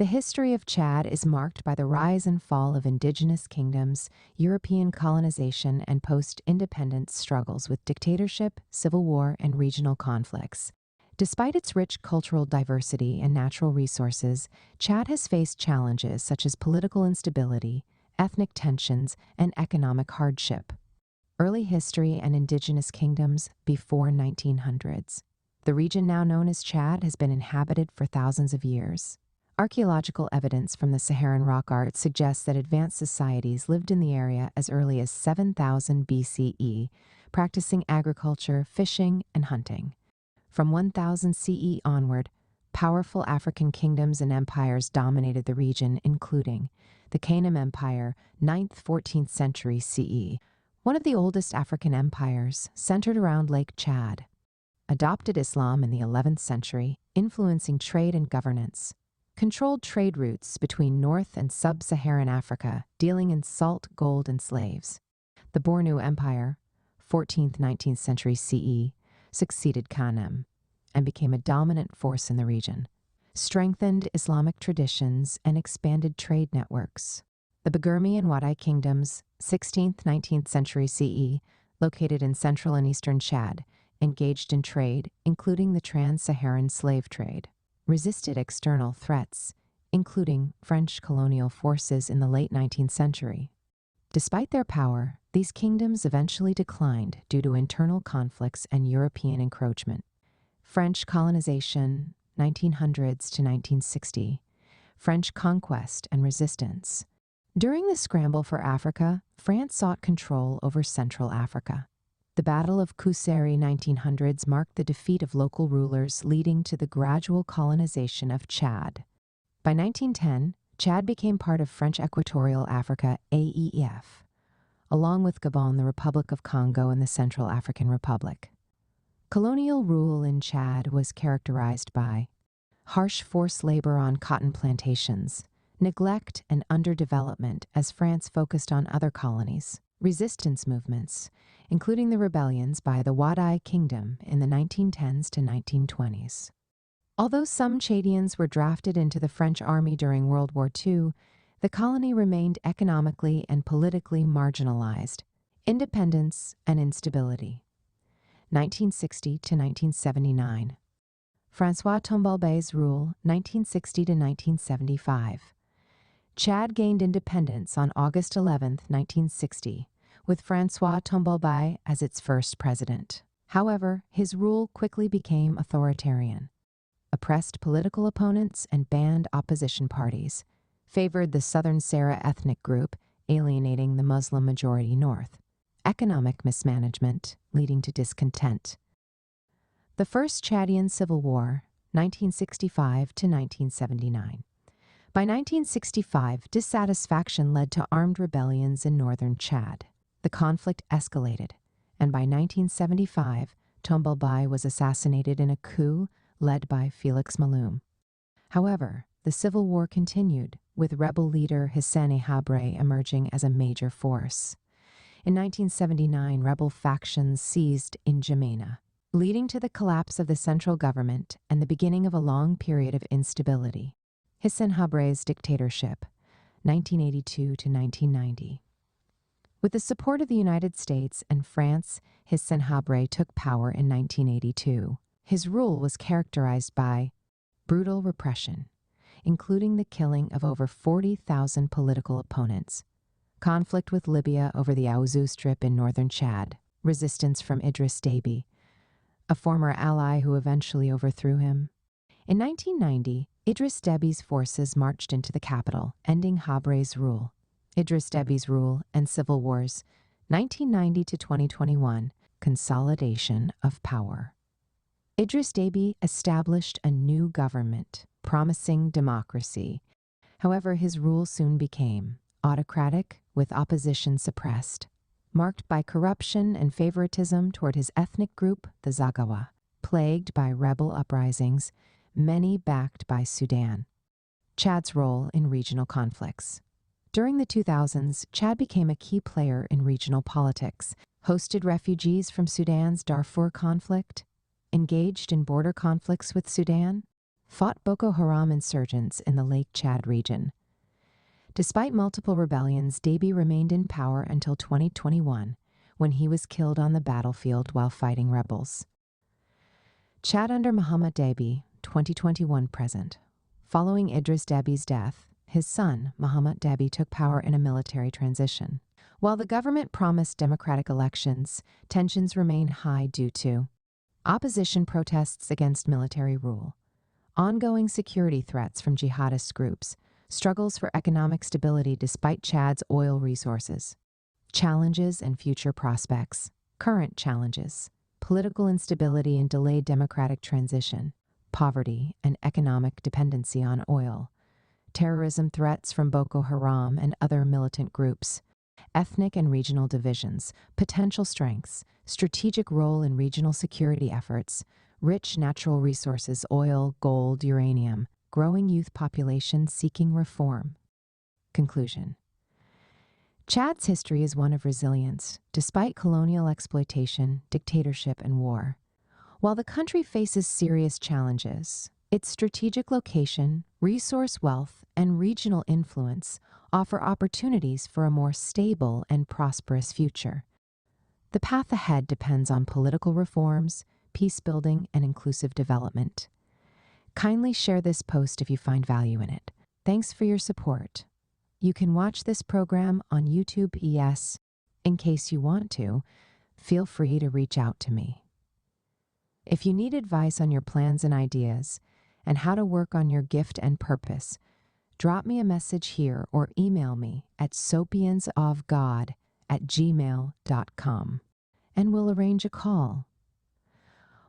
The history of Chad is marked by the rise and fall of indigenous kingdoms, European colonization, and post-independence struggles with dictatorship, civil war, and regional conflicts. Despite its rich cultural diversity and natural resources, Chad has faced challenges such as political instability, ethnic tensions, and economic hardship. Early history and indigenous kingdoms before 1900s. The region now known as Chad has been inhabited for thousands of years. Archaeological evidence from the Saharan rock art suggests that advanced societies lived in the area as early as 7000 BCE, practicing agriculture, fishing, and hunting. From 1000 CE onward, powerful African kingdoms and empires dominated the region, including the Kanem Empire, 9th–14th century CE, one of the oldest African empires, centered around Lake Chad. Adopted Islam in the 11th century, influencing trade and governance. Controlled trade routes between North and Sub-Saharan Africa, dealing in salt, gold, and slaves. The Bornu Empire, 14th–19th century CE, succeeded Kanem and became a dominant force in the region. Strengthened Islamic traditions and expanded trade networks. The Bagirmi and Wadai kingdoms, 16th–19th century CE, located in central and eastern Chad, engaged in trade, including the trans-Saharan slave trade. Resisted external threats, including French colonial forces in the late 19th century. Despite their power, these kingdoms eventually declined due to internal conflicts and European encroachment. French colonization, 1900s to 1960. French conquest and resistance. During the scramble for Africa, France sought control over Central Africa. The Battle of Kuseri 1900s marked the defeat of local rulers, leading to the gradual colonization of Chad. By 1910, Chad became part of French Equatorial Africa (AEF), along with Gabon, the Republic of Congo, and the Central African Republic. Colonial rule in Chad was characterized by harsh forced labor on cotton plantations, neglect and underdevelopment as France focused on other colonies, resistance movements, including the rebellions by the Wadai Kingdom in the 1910s to 1920s. Although some Chadians were drafted into the French army during World War II, the colony remained economically and politically marginalized. Independence and instability. 1960 to 1979. François Tombalbaye's rule, 1960 to 1975. Chad gained independence on August 11, 1960, with François Tombalbaye as its first president. However, his rule quickly became authoritarian, oppressed political opponents and banned opposition parties, favored the Southern Sahara ethnic group, alienating the Muslim-majority North, economic mismanagement, leading to discontent. The First Chadian Civil War, 1965 to 1979. By 1965, dissatisfaction led to armed rebellions in northern Chad. The conflict escalated, and by 1975, Tombalbaye was assassinated in a coup led by Felix Maloum. However, the civil war continued, with rebel leader Hissène Habré emerging as a major force. In 1979, rebel factions seized N'Djamena, leading to the collapse of the central government and the beginning of a long period of instability. Hissène Habré's dictatorship, 1982 to 1990. With the support of the United States and France, Hissène Habré took power in 1982. His rule was characterized by brutal repression, including the killing of over 40,000 political opponents, conflict with Libya over the Aouzou Strip in northern Chad, resistance from Idriss Déby, a former ally who eventually overthrew him. In 1990, Idriss Déby's forces marched into the capital, ending Habré's rule. Idriss Déby's rule and civil wars, 1990 to 2021, consolidation of power. Idriss Déby established a new government, promising democracy. However, his rule soon became autocratic, with opposition suppressed, marked by corruption and favoritism toward his ethnic group, the Zaghawa, plagued by rebel uprisings, many backed by Sudan. Chad's role in regional conflicts. During the 2000s, Chad became a key player in regional politics, hosted refugees from Sudan's Darfur conflict, engaged in border conflicts with Sudan, fought Boko Haram insurgents in the Lake Chad region. Despite multiple rebellions, Deby remained in power until 2021, when he was killed on the battlefield while fighting rebels. Chad under Muhammad Deby, 2021 present. Following Idris Deby's death, his son, Muhammad Deby, took power in a military transition. While the government promised democratic elections, tensions remain high due to opposition protests against military rule, ongoing security threats from jihadist groups, struggles for economic stability despite Chad's oil resources, challenges and future prospects, current challenges, political instability and delayed democratic transition, poverty and economic dependency on oil, terrorism threats from Boko Haram and other militant groups, ethnic and regional divisions, potential strengths, strategic role in regional security efforts, rich natural resources, oil, gold, uranium, growing youth population seeking reform. Conclusion. Chad's history is one of resilience, despite colonial exploitation, dictatorship, and war. While the country faces serious challenges, its strategic location, resource wealth, and regional influence offer opportunities for a more stable and prosperous future. The path ahead depends on political reforms, peace building, and inclusive development. Kindly share this post if you find value in it. Thanks for your support. You can watch this program on YouTube ES. In case you want to, feel free to reach out to me. If you need advice on your plans and ideas and how to work on your gift and purpose, drop me a message here or email me at soapiansofgod@gmail.com and we'll arrange a call.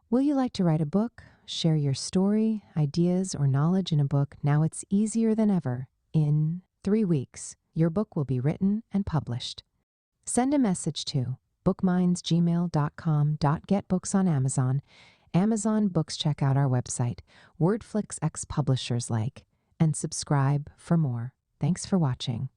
Will you like to write a book, share your story, ideas, or knowledge in a book? Now it's easier than ever. In 3 weeks, your book will be written and published. Send a message to bookmindsgmail.com. Get books on Amazon. Amazon Books, check out our website, Wordflix X Publishers like, and subscribe for more. Thanks for watching.